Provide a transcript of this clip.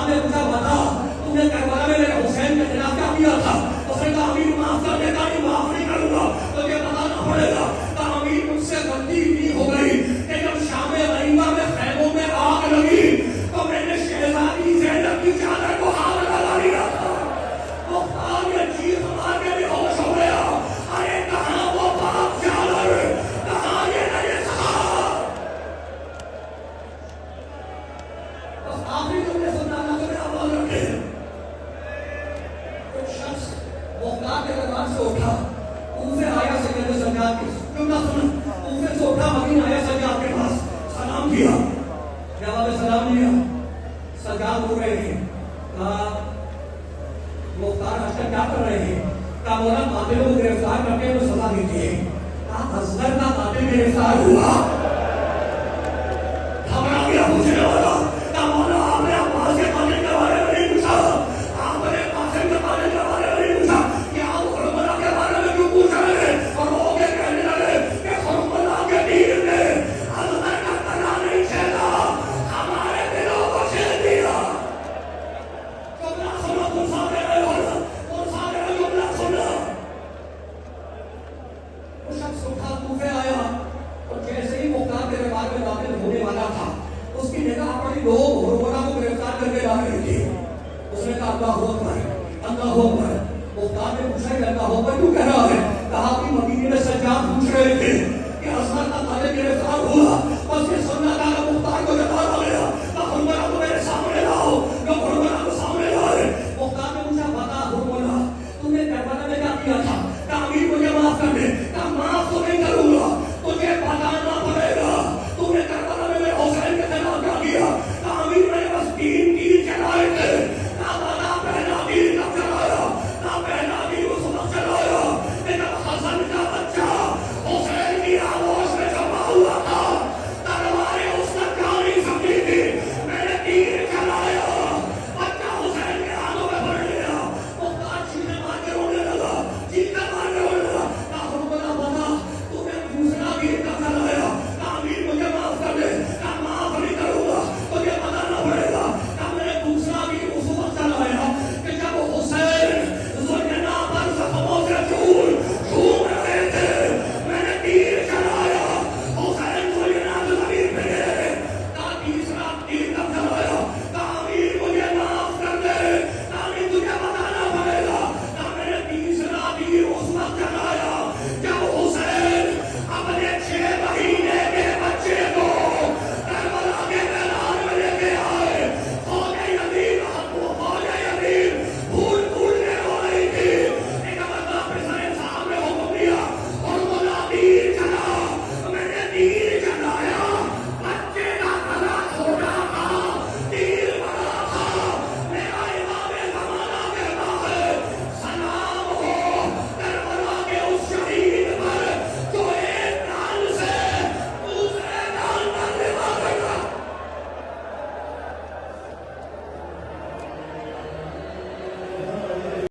صاحب نے پوچھا بتا تم نے کربلا میں میرے حسین کے خلاف کیا کیا تھا؟ اس نے کہا امیر معاف کر دیتا نہیں معاف نہیں کروں گا تجھے بتانا پڑے گا. کہا امیر مجھ سے غلطی اتنی ہو گئی کہ جب شام غریبہ میں خیموں میں آگ لگی تو میں نے شہزادی زینب کی چادر کو ہاتھ لگا لیا تھا. مختار یہ چیز مار کے بھی ہوش ہو گیا. ارے کہاں وہ پاک چادر، کہاں یہ نجس ہاتھ. بس آخری تم نے سننا نہ تو میرا بول رکھے. ایک شخص مختار کے دربار سے اٹھا، کوفے آیا سید سجاد کے جملہ سن، کوفے سے اٹھا مدینہ آیا سجاد کے پاس، سلام کیا، جواب سلام لیا. سجاد ہو رہے ہیں. کہا مختار اشتر کیا کر رہے ہیں؟ کہا مولا قاتلوں کو گرفتار کر کے انہیں سزا دیتی ہے. کہا اصغر کا قاتل گرفتار ہوا؟ گھبرا گیا پوچھنے والا. کہا مولا آپ نے عباس کے قاتل کے بارے میں نہیں پوچھا، آپ نے قاسم کے قاتل کے بارے میں نہیں پوچھا، کیا آپ حرملہ کے بارے میں کیوں پوچھ رہے ہیں؟ اور وہ کے کہنے لگے کہ حرملہ کے تیر نے اصغر کا گلا نہیں چھیدا، ہمارے دلوں کو چھید دیا. جملہ سنو تم سامنے رہے ہو، تم سامنے رہے جملہ سنو. وہ شخص اٹھا کوفے آیا اور جیسے ہی مختار کے دربار میں داخل ہونے والا تھا اس کی نگاہ پڑی لوگ حرملہ کو گرفتار کر کے لا رہے تھے. اس نے کہا اللہ اکبر اللہ اکبر. مختار نے پوچھا کہ اللہ اکبر کیوں کہہ رہا ہے؟ کہا